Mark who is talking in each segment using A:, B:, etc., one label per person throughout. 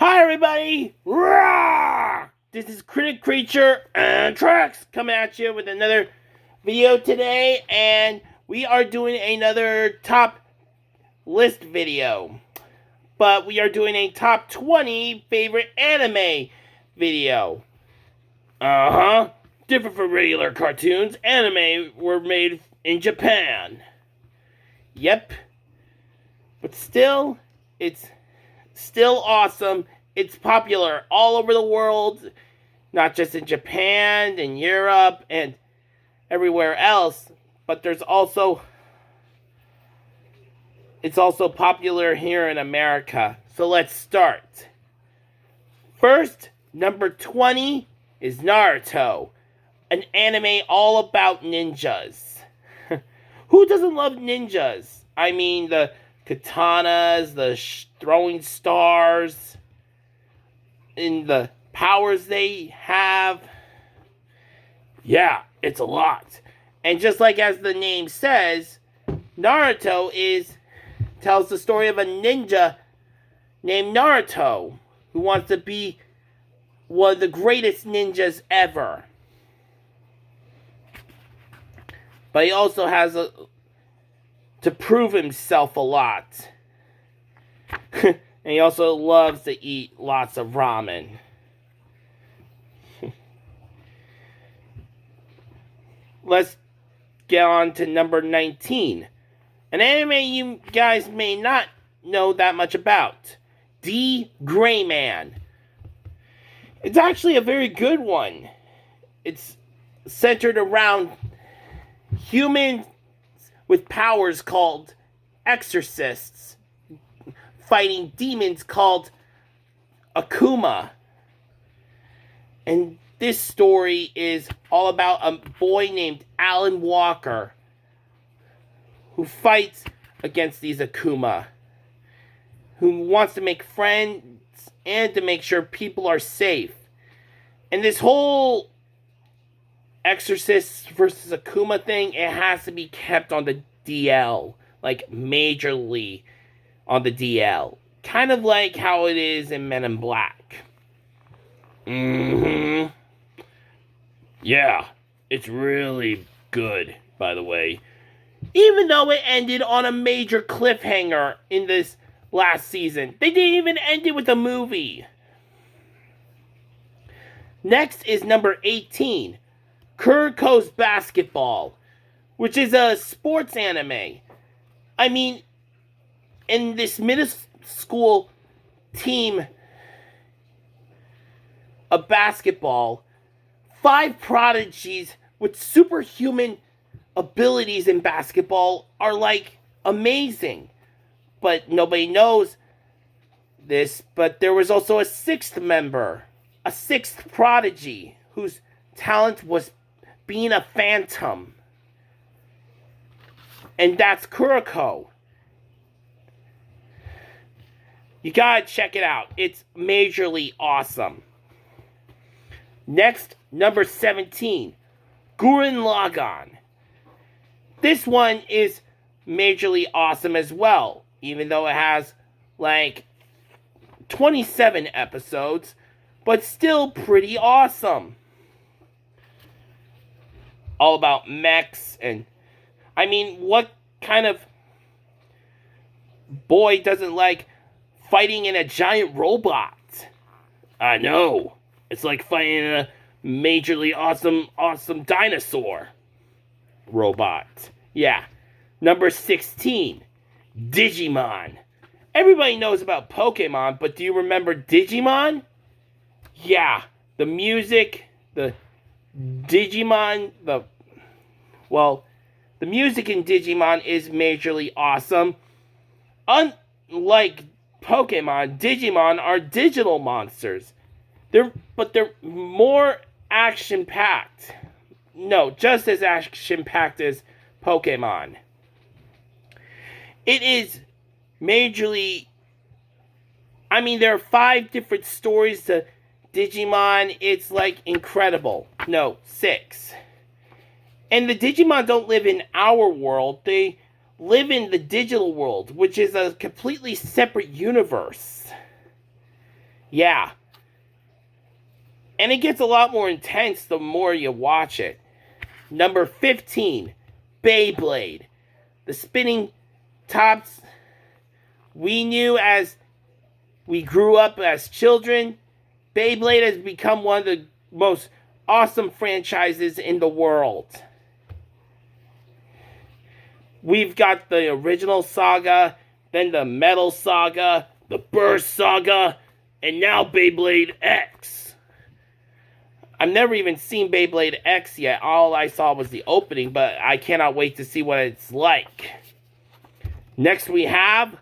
A: Hi everybody! Rah! This is Critic Creature and Trax coming at you with another video today, and we are doing another top list video. But we are doing a top 20 favorite anime video. Different from regular cartoons, anime were made in Japan. Yep. But still, it's still awesome. It's popular all over the world, not just in Japan and Europe and everywhere else, but it's also popular here in America. So let's start. First, number 20 is Naruto, an anime all about ninjas. Who doesn't love ninjas? I mean, the katanas, the throwing stars, and the powers they have. Yeah, it's a lot. And just like as the name says, Naruto tells the story of a ninja named Naruto who wants to be one of the greatest ninjas ever. But he also has to prove himself a lot. And he also loves to eat lots of ramen. Let's get on to number 19. An anime you guys may not know that much about. Gray Man. It's actually a very good one. It's centered around humans with powers called exorcists fighting demons called Akuma. And this story is all about a boy named Alan Walker who fights against these Akuma, who wants to make friends and to make sure people are safe. And this whole Exorcist versus Akuma thing, it has to be kept on the DL, like majorly on the DL. Kind of like how it is in Men in Black. Yeah, it's really good, by the way. Even though it ended on a major cliffhanger in this last season. They didn't even end it with a movie. Next is number 18. Kuroko's Basketball, which is a sports anime. I mean, in this middle school team of basketball, 5 prodigies with superhuman abilities in basketball are like amazing. But nobody knows this, but there was also a 6th member, a 6th prodigy, whose talent was being a phantom. And that's Kuroko. You gotta check it out. It's majorly awesome. Next, number 17. Gurren Lagann. This one is majorly awesome as well, even though it has like 27 episodes, but still pretty awesome. All about mechs, and I mean, what kind of boy doesn't like fighting in a giant robot? I know. It's like fighting in a majorly awesome dinosaur robot. Yeah. Number 16. Digimon. Everybody knows about Pokemon, but do you remember Digimon? Yeah. The music, the Digimon, the music in Digimon is majorly awesome. Unlike Pokemon, Digimon are digital monsters. They're more action-packed. No, just as action-packed as Pokemon. It is majorly... I mean, there are 5 different stories to Digimon. It's like incredible. No, 6. And the Digimon don't live in our world. They live in the digital world, which is a completely separate universe. Yeah. And it gets a lot more intense the more you watch it. Number 15, Beyblade. The spinning tops we knew as we grew up as children. Beyblade has become one of the most awesome franchises in the world. We've got the original saga, then the Metal Saga, the Burst Saga, and now Beyblade X. I've never even seen Beyblade X yet. All I saw was the opening, but I cannot wait to see what it's like. Next we have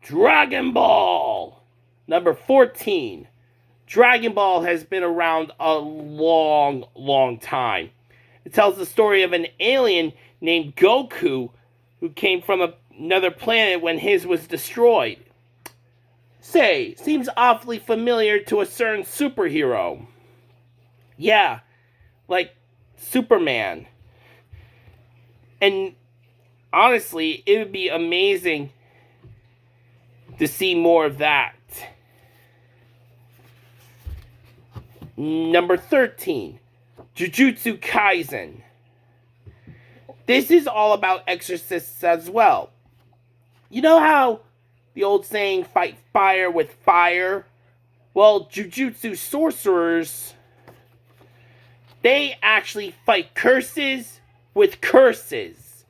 A: Dragon Ball. Number 14. Dragon Ball has been around a long, long time. It tells the story of an alien named Goku who came from another planet when his was destroyed. Say, seems awfully familiar to a certain superhero. Yeah, like Superman. And honestly, it would be amazing to see more of that. Number 13, Jujutsu Kaisen. This is all about exorcists as well. You know how the old saying, fight fire with fire? Well, Jujutsu sorcerers, they actually fight curses with curses.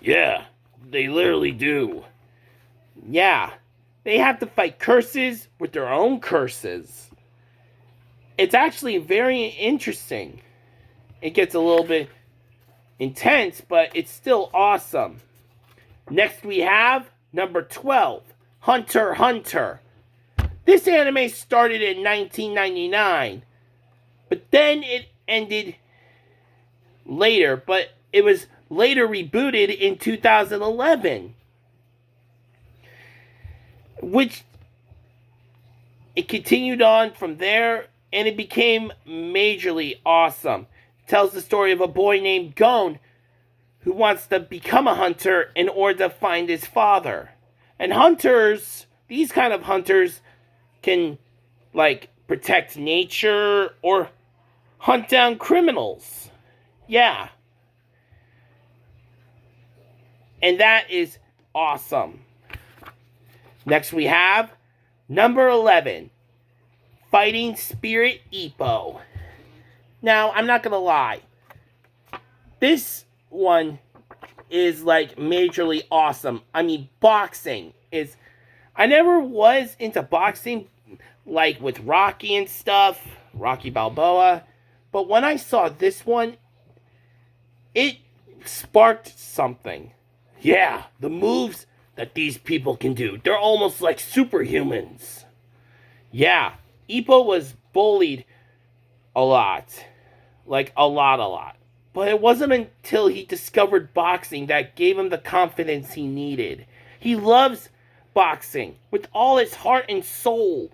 A: Yeah, they literally do. Yeah, they have to fight curses with their own curses. It's actually very interesting. It gets a little bit intense, but it's still awesome. Next we have number 12, Hunter x Hunter. This anime started in 1999, but then it ended later, but it was later rebooted in 2011. Which it continued on from there, and it became majorly awesome. It tells the story of a boy named Gon who wants to become a hunter in order to find his father. And hunters, these kind of hunters, can like protect nature or hunt down criminals. Yeah. And that is awesome. Next we have number 11, Fighting Spirit Ippo. Now, I'm not going to lie. This one is like majorly awesome. I mean, boxing is... I never was into boxing like with Rocky and stuff, Rocky Balboa. But when I saw this one, it sparked something. Yeah, the moves that these people can do. They're almost like superhumans. Yeah, Ippo was bullied a lot. Like, a lot. But it wasn't until he discovered boxing that gave him the confidence he needed. He loves boxing with all his heart and soul.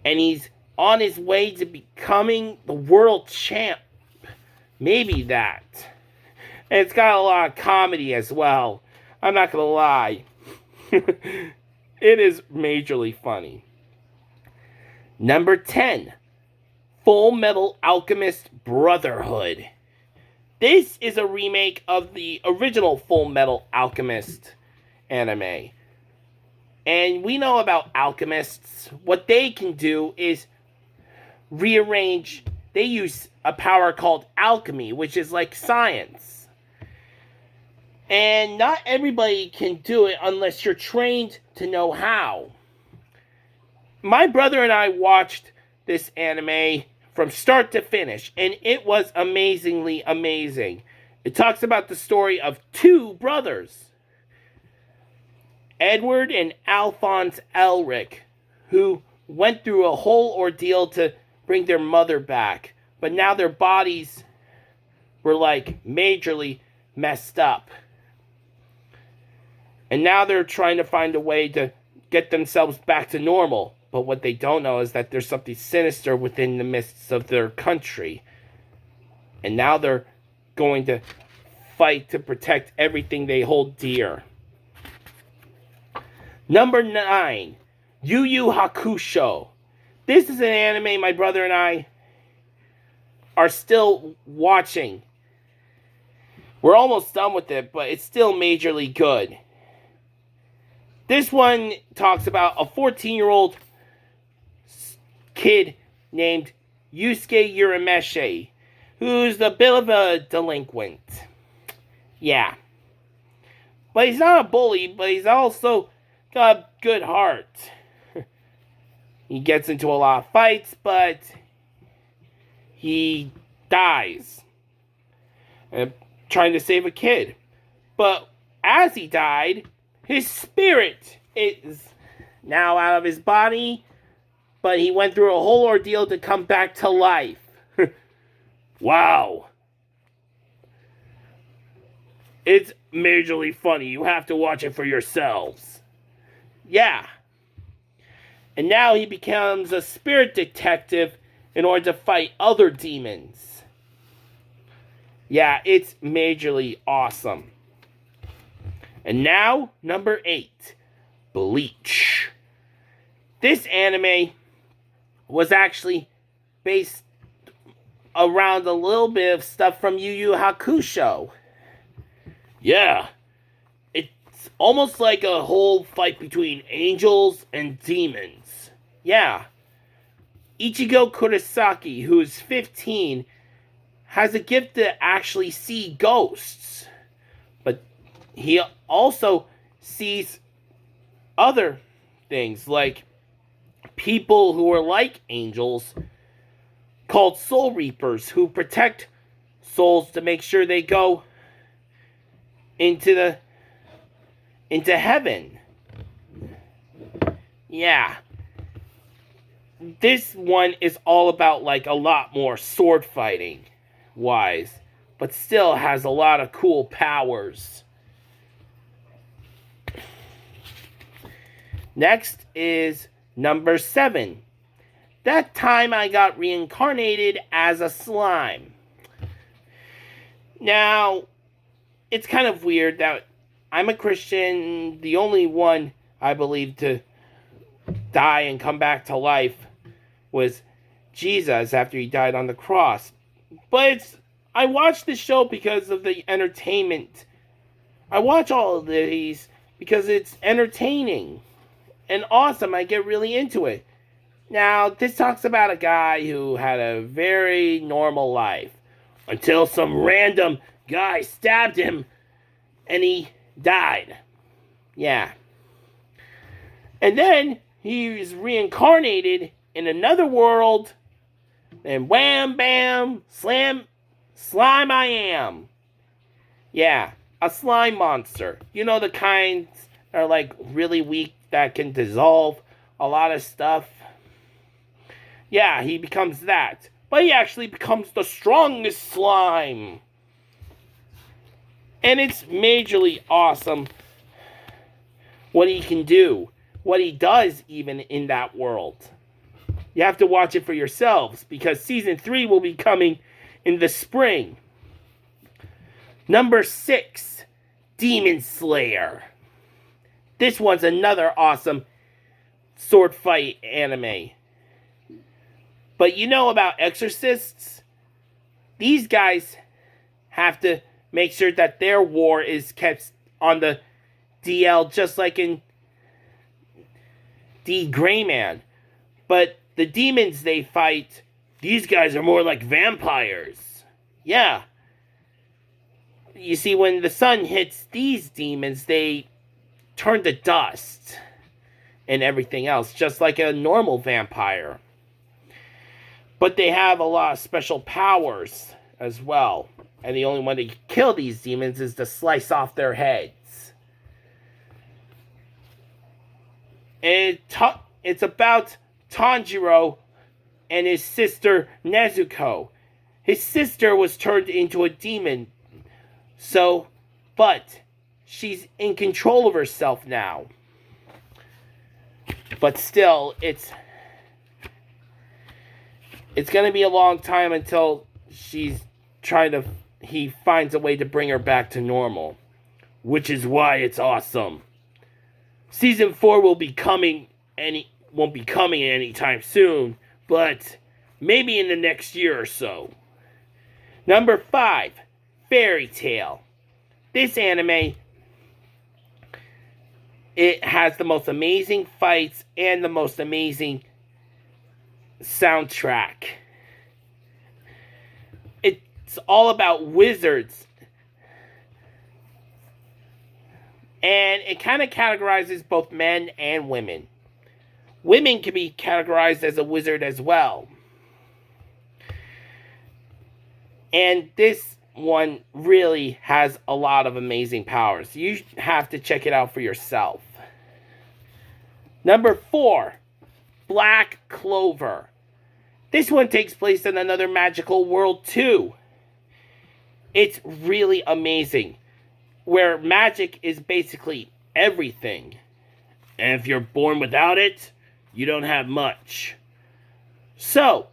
A: And he's on his way to becoming the world champ. Maybe that. And it's got a lot of comedy as well. I'm not going to lie. It is majorly funny. Number 10. Full Metal Alchemist Brotherhood. This is a remake of the original Full Metal Alchemist anime. And we know about alchemists. What they can do is rearrange. They use a power called alchemy, which is like science. And not everybody can do it unless you're trained to know how. My brother and I watched this anime from start to finish, and it was amazingly amazing. It talks about the story of two brothers, Edward and Alphonse Elric, who went through a whole ordeal to bring their mother back, but now their bodies were like majorly messed up. And now they're trying to find a way to get themselves back to normal. But what they don't know is that there's something sinister within the midst of their country. And now they're going to fight to protect everything they hold dear. Number 9, Yu Yu Hakusho. This is an anime my brother and I are still watching. We're almost done with it, but it's still majorly good. This one talks about a 14-year-old kid named Yusuke Urameshi, who's a bit of a delinquent. Yeah. But he's not a bully, but he's also got a good heart. He gets into a lot of fights, but he dies trying to save a kid. But as he died, his spirit is now out of his body, but he went through a whole ordeal to come back to life. Wow. It's majorly funny. You have to watch it for yourselves. Yeah. And now he becomes a spirit detective in order to fight other demons. Yeah, it's majorly awesome. And now, number 8, Bleach. This anime was actually based around a little bit of stuff from Yu Yu Hakusho. Yeah, it's almost like a whole fight between angels and demons. Yeah. Ichigo Kurosaki, who is 15, has a gift to actually see ghosts. But he also sees other things, like people who are like angels, called soul reapers, who protect souls to make sure they go into heaven. Yeah. This one is all about like a lot more sword fighting wise, but still has a lot of cool powers. Next is number 7. That time I got reincarnated as a slime. Now, it's kind of weird that I'm a Christian, the only one I believe to die and come back to life was Jesus after he died on the cross. But I watch this show because of the entertainment. I watch all of these because it's entertaining and awesome. I get really into it. Now, this talks about a guy who had a very normal life until some random guy stabbed him and he died. Yeah. And then he was reincarnated in another world, and wham, bam, slime I am. Yeah, a slime monster. You know, the kinds that are like really weak that can dissolve a lot of stuff. Yeah, he becomes that. But he actually becomes the strongest slime. And it's majorly awesome what he can do. What he does even in that world. You have to watch it for yourselves, because season 3 will be coming in the spring. Number 6, Demon Slayer. This one's another awesome sword fight anime. But you know about exorcists? These guys have to make sure that their war is kept on the DL, just like in the Gray Man. But the demons they fight, these guys are more like vampires. Yeah. You see, when the sun hits these demons, they turn to dust and everything else, just like a normal vampire. But they have a lot of special powers as well. And the only way to kill these demons is to slice off their heads. And it's about Tanjiro and his sister Nezuko. His sister was turned into a demon. But she's in control of herself now. But still, it's going to be a long time until he finds a way to bring her back to normal. Which is why it's awesome. Season 4 will be coming won't be coming anytime soon, but maybe in the next year or so. Number 5, Fairy Tail. This anime, it has the most amazing fights and the most amazing soundtrack. It's all about wizards. And it kind of categorizes both men and women. Women can be categorized as a wizard as well. And this one really has a lot of amazing powers. You have to check it out for yourself. Number 4, Black Clover. This one takes place in another magical world too. It's really amazing, where magic is basically everything. And if you're born without it, you don't have much. So,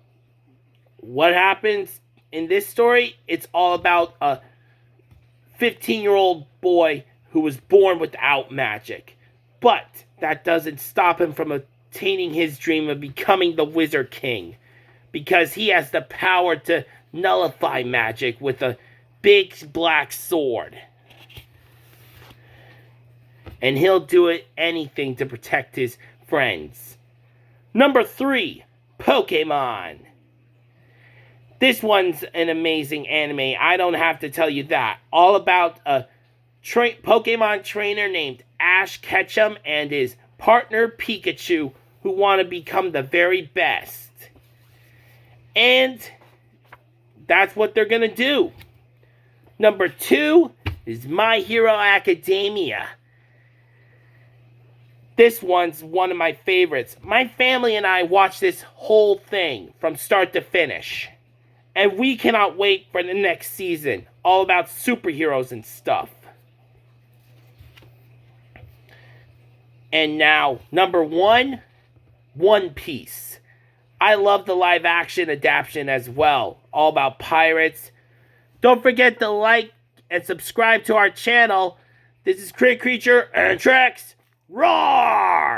A: what happens in this story? It's all about a 15-year-old boy who was born without magic. But that doesn't stop him from attaining his dream of becoming the Wizard King, because he has the power to nullify magic with a big black sword. And he'll do anything to protect his friends. Number 3, Pokemon. This one's an amazing anime. I don't have to tell you that. All about a Pokemon trainer named Ash Ketchum and his partner Pikachu, who want to become the very best. And that's what they're going to do. Number 2 is My Hero Academia. This one's one of my favorites. My family and I watched this whole thing from start to finish. And we cannot wait for the next season. All about superheroes and stuff. And now, number 1, One Piece. I love the live action adaptation as well. All about pirates. Don't forget to like and subscribe to our channel. This is Crit Creature and Trex. Roar!